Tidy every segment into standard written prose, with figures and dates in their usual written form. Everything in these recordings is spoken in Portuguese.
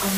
Oi,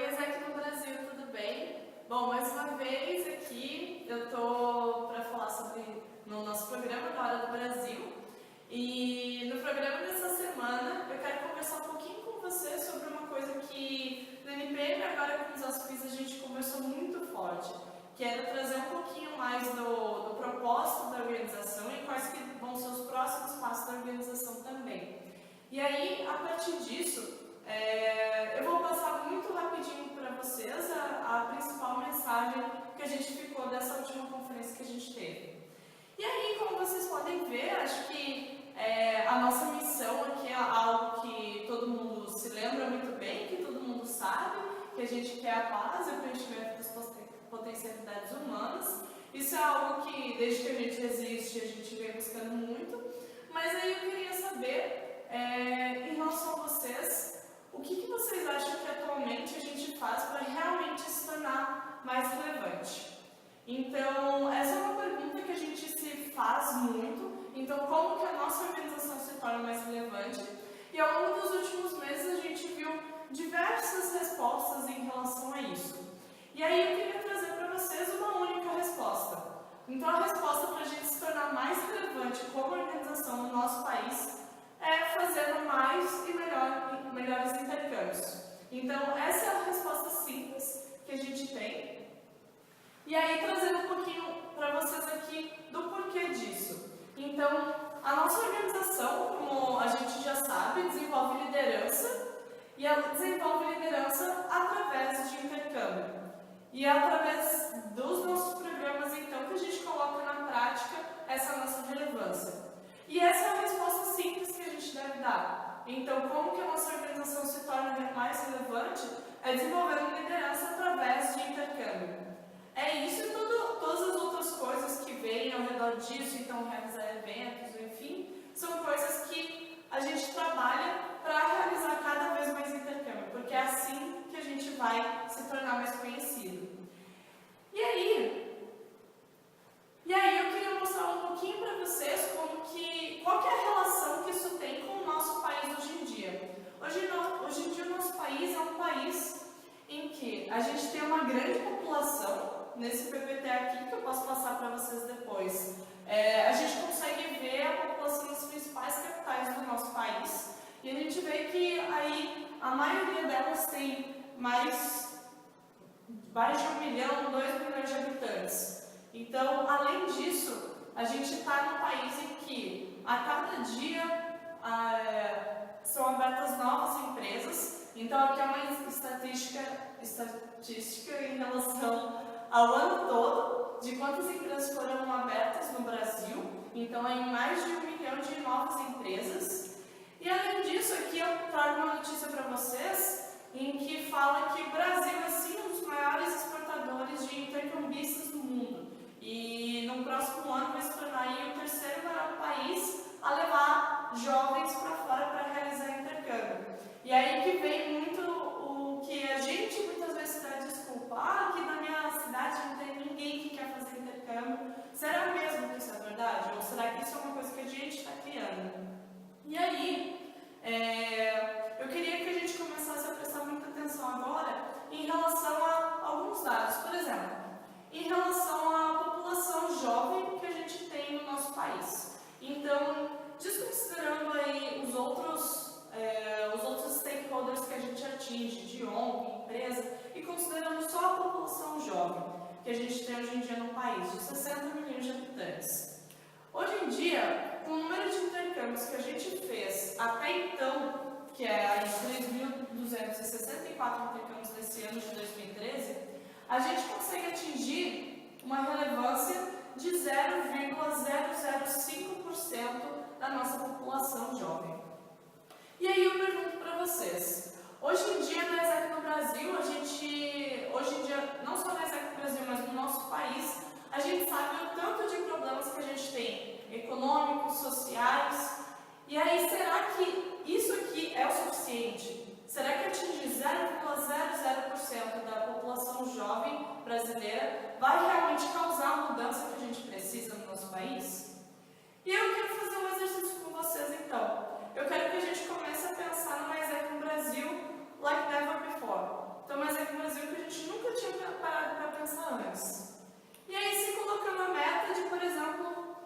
Isaac no Brasil, tudo bem? Bom, mais uma vez aqui eu tô para falar sobre no nosso programa da Hora do Brasil. E no programa dessa semana eu quero conversar um pouquinho com você sobre uma coisa que no NPM agora com os ASPIs a gente conversou muito forte, que era trazer um pouquinho mais do propósito da organização e quais que vão ser os próximos passos da organização também. E aí, a partir disso, eu vou passar muito rapidinho para vocês a principal mensagem que a gente ficou dessa última conferência que a gente teve. E aí, como vocês podem ver, acho que a nossa missão aqui é algo que todo mundo se lembra muito bem, que todo mundo sabe, que a gente quer a paz e o preenchimento das potencialidades humanas. Isso é algo que, desde que a gente existe, a gente vem buscando muito. Mas aí eu queria saber, em relação a vocês, o que vocês acham que atualmente a gente faz para realmente se tornar mais relevante? Então, essa é uma pergunta que a gente se faz muito. Então, como que a nossa organização se torna mais relevante? E ao longo dos últimos meses a gente viu diversas respostas em relação a isso. E aí eu queria trazer para vocês uma única resposta. Então, a resposta para a gente se tornar mais relevante como organização no nosso país é fazendo mais e melhores intercâmbios. Então, essa é a resposta simples que a gente tem. E aí, trazendo um pouquinho para vocês aqui do porquê disso. Então, a nossa organização, como a gente já sabe, desenvolve liderança, e ela desenvolve liderança através de intercâmbio. E é através dos nossos programas, então, que a gente coloca na prática essa nossa relevância. E essa é a resposta simples que a gente deve dar. Então, como que a nossa organização se torna mais relevante? É desenvolvendo liderança através de intercâmbio. É isso e todas as outras coisas que vêm ao redor disso, então realizar eventos, enfim, são coisas que a gente trabalha para realizar cada vez mais intercâmbio, porque é assim que a gente vai se tornar mais conhecido. E aí eu queria mostrar um pouquinho para vocês qual que é a relação que isso tem com o nosso país hoje em dia. Hoje em dia o nosso país é um país em que a gente tem uma grande população, nesse PPT aqui, que eu posso passar para vocês depois. A gente consegue ver a população das principais capitais do nosso país, e a gente vê que aí a maioria delas tem mais de 1 milhão, 2 milhões de habitantes. Então, além disso, a gente está num país em que a cada dia são abertas novas empresas. Então, aqui é uma estatística em relação ao ano todo, de quantas empresas foram abertas no Brasil. Então, é em mais de 1 milhão de novas empresas. E além disso, aqui eu trago uma notícia para vocês, em que fala que o Brasil é sim um dos maiores exportadores de intercambistas do mundo. E no próximo ano vai se tornar aí o 3º maior país a levar jovens para fora para realizar intercâmbio. E aí que vem muito o que a gente muitas vezes dá desculpa. Aqui na minha cidade não tem ninguém que quer fazer intercâmbio. Será mesmo que isso é verdade? Ou será que isso é uma coisa que a gente está criando? E aí, eu queria que a gente começasse a prestar muita atenção agora em relação a alguns dados. Por exemplo, em relação à população jovem que a gente tem no nosso país. Então, desconsiderando aí os outros stakeholders que a gente atinge, de ONG, empresa, e considerando só a população jovem que a gente tem hoje em dia no país, de 60 milhões de habitantes. Hoje em dia, com o número de intercâmbios que a gente fez até então, que é 3.264 intercâmbios nesse ano de 2013, a gente consegue atingir uma relevância de 0,005% da nossa população jovem. E aí eu pergunto para vocês, hoje em dia na ESEC no Brasil, não só na ESEC no Brasil, mas no nosso país, a gente sabe o tanto econômicos, sociais. E aí, será que isso aqui é o suficiente? Será que atingir 0,00% da população jovem brasileira vai realmente causar a mudança que a gente precisa no nosso país? E eu quero fazer um exercício com vocês então. Eu quero que a gente comece a pensar numa ESEC no Brasil like never before. Então, uma ESEC no Brasil que a gente nunca tinha parado para pensar antes. E aí, se colocando a meta de, por exemplo,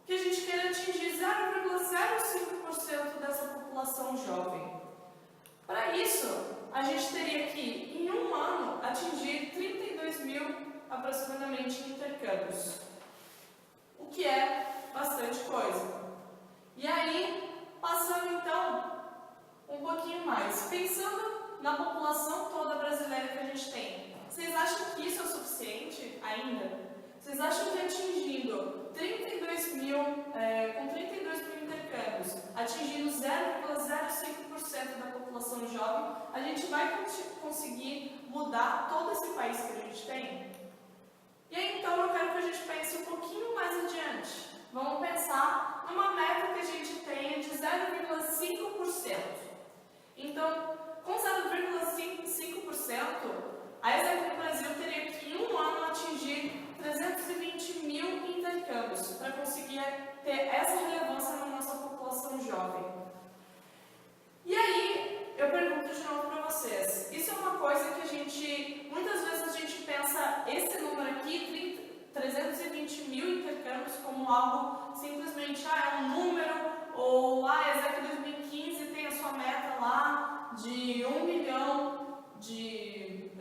que a gente queira atingir 0,05% dessa população jovem. Para isso, a gente teria que, em um ano, atingir 32 mil aproximadamente intercâmbios, o que é bastante coisa. E aí, passando então um pouquinho mais, pensando na população toda brasileira que a gente tem, vocês acham que isso é o suficiente ainda? Vocês acham que atingindo 32 mil, com 32 mil intercâmbios, atingindo 0,05% da população jovem, a gente vai conseguir mudar todo esse país que a gente tem? E aí, então, eu quero que a gente pense um pouquinho mais adiante. Vamos pensar numa meta que a gente tenha de 0,5%. Então, com 0,5%, a ESEC no Brasil teria que, em um ano, atingir 320 mil intercâmbios para conseguir ter essa relevância na nossa população jovem. E aí, eu pergunto de novo para vocês, isso é uma coisa que a gente, muitas vezes a gente pensa esse número aqui, 320 mil intercâmbios, como algo simplesmente, é um número, ou a ESEC 2015 tem a sua meta lá de 1 milhão de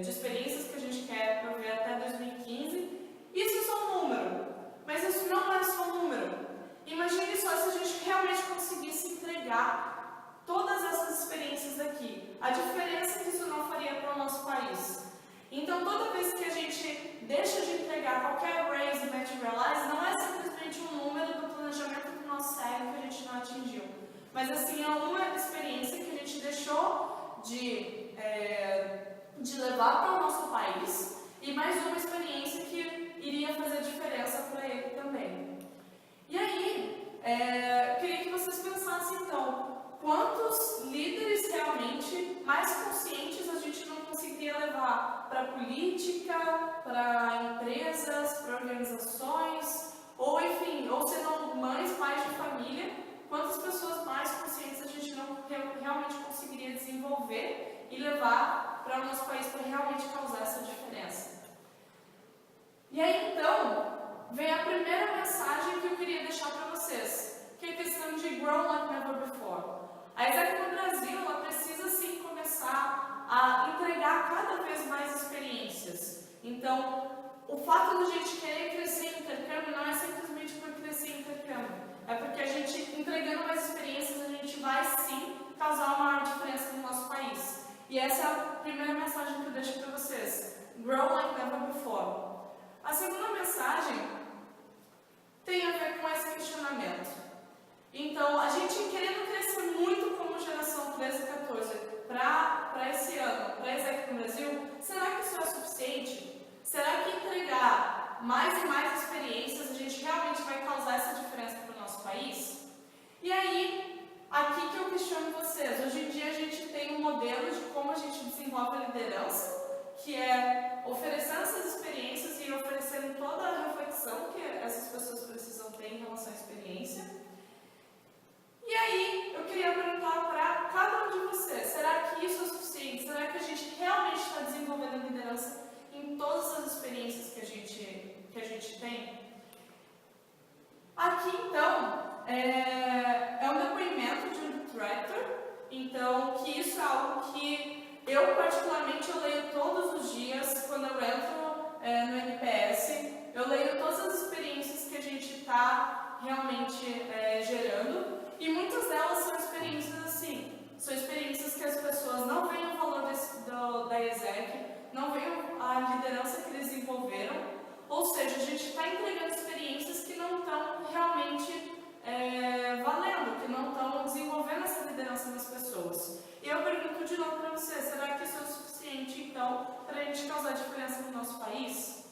experiências que a gente quer prover até 2015. Isso é só um número, mas isso não é só um número. Imagine só se a gente realmente conseguisse entregar todas essas experiências aqui, a diferença que isso não faria para o nosso país. Então, toda vez que a gente deixa de entregar qualquer raise e materialize, não é simplesmente um número do planejamento do nosso cérebro que a gente não atingiu, mas assim, é uma experiência que a gente deixou de levar para o nosso país e mais uma experiência que iria fazer diferença para ele também. E aí, eu queria que vocês pensassem então, quantos líderes realmente mais conscientes a gente não conseguiria levar para a política, para empresas, para organizações, ou enfim, ou sendo mães, pais de família, quantas pessoas mais conscientes a gente não realmente conseguiria desenvolver e levar para o nosso país para realmente causar essa diferença. E aí então, vem a primeira mensagem que eu queria deixar para vocês, que é a questão de grow like never before. A ESEC no Brasil, ela precisa sim começar a entregar cada vez mais experiências. Então, o fato de a gente querer crescer em intercâmbio não é simplesmente por crescer em intercâmbio, é porque a gente, entregando mais experiências, a gente vai sim causar uma maior diferença no nosso país. E essa é a primeira mensagem que eu deixo para vocês. Grow like never before. A segunda mensagem tem a ver com esse questionamento. Então, a gente querendo crescer muito como geração 13 e 14 para esse ano, para a ESEC no Brasil, será que isso é suficiente? Será que entregar mais e mais experiências a gente realmente vai causar essa diferença para o nosso país? E aí, aqui que eu questiono vocês. Hoje em dia a gente tem um modelo de como a gente desenvolve a liderança, que é oferecendo essas experiências e oferecendo toda a reflexão que essas pessoas precisam ter em relação à experiência. E aí, eu queria perguntar para cada um de vocês, será que isso é suficiente? Será que a gente realmente está desenvolvendo a liderança em todas as experiências que a gente tem? Aqui, então, é um depoimento de um director, então, que isso é algo que eu, particularmente, eu leio todos os dias, quando eu entro no NPS, eu leio todas as experiências que a gente está realmente gerando, e muitas delas são experiências assim, são experiências que as pessoas não veem o valor da ESEC, não veem a liderança que eles desenvolveram, ou seja, a gente está entregando experiências que não estão realmente valendo, que não estão desenvolvendo essa liderança nas pessoas. E eu pergunto de novo para você, será que isso é o suficiente, então, para a gente causar diferença no nosso país?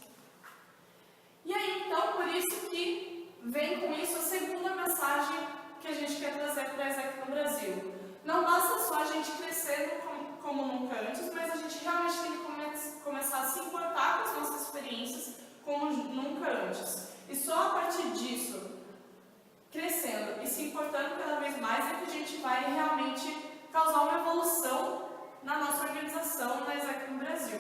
E aí, então, por isso que vem com isso a segunda mensagem que a gente quer trazer para a ESEC no Brasil. Não basta só a gente crescer como nunca antes, mas a gente realmente tem que começar a se importar com as nossas experiências como nunca antes. E só a partir disso, crescendo e se importando cada vez mais, é que a gente vai realmente causar uma evolução na nossa organização na ESEC no Brasil.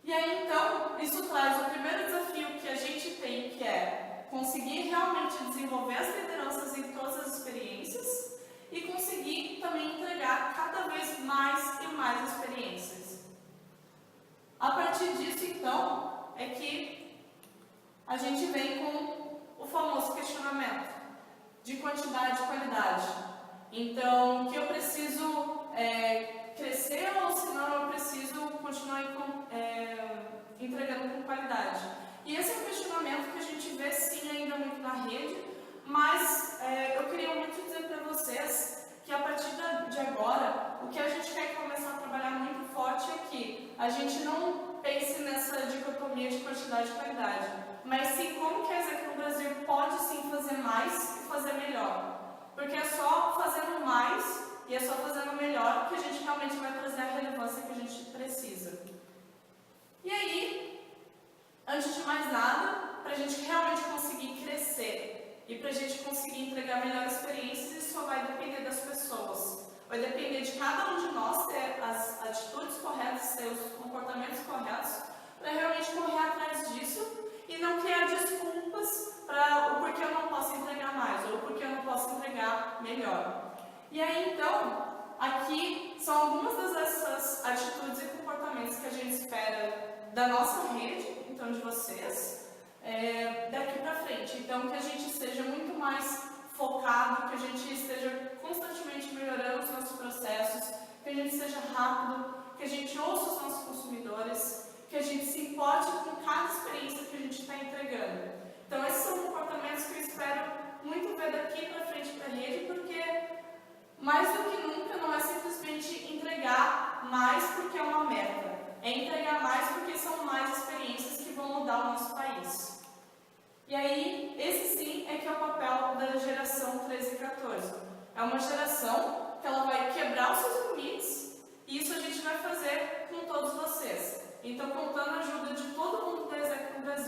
E aí, então, isso traz o primeiro desafio que a gente tem, que é conseguir realmente desenvolver as lideranças em todas as experiências e conseguir também entregar cada vez mais e mais experiências. A partir disso, então, é que a gente vem com o famoso questionamento de quantidade e qualidade. Então, que eu preciso crescer ou senão eu preciso continuar entregando com qualidade. E esse é um questionamento que a gente vê sim ainda muito na rede, mas eu queria muito dizer para vocês que a partir de agora, o que a gente quer começar a trabalhar muito forte é que a gente não pense nessa dicotomia de quantidade e qualidade, mas sim como que a ESEC no Brasil pode sim fazer mais e fazer melhor. Porque é só fazendo mais e é só fazendo melhor que a gente realmente vai trazer a relevância que a gente precisa. E aí, antes de mais nada, para a gente realmente conseguir crescer e para a gente conseguir entregar melhores experiências, isso só vai depender das pessoas. Vai depender de cada um de nós ter as atitudes corretas, ter os comportamentos corretos, para realmente correr atrás disso e não criar desculpas para o porquê eu não posso entregar mais ou o porquê eu não posso entregar melhor. E aí, então, aqui são algumas dessas atitudes e comportamentos que a gente espera da nossa rede, então de vocês, daqui para frente. Então, que a gente esteja muito mais focado, que a gente esteja constantemente melhorando os nossos processos, que a gente seja rápido, que a gente ouça os nossos consumidores, que a gente se importe com cada experiência que a gente está entregando. Então, esses são comportamentos que eu espero muito ver daqui para frente para a rede, porque mais do que nunca não é simplesmente entregar mais porque é uma meta, é entregar mais porque são mais experiências que vão mudar o nosso país. E aí, esse sim é que é o papel da geração 13 e 14. É uma geração que ela vai quebrar os seus limites e isso a gente vai fazer com todos vocês. Então, contando a ajuda de todo mundo da ESEC no Brasil,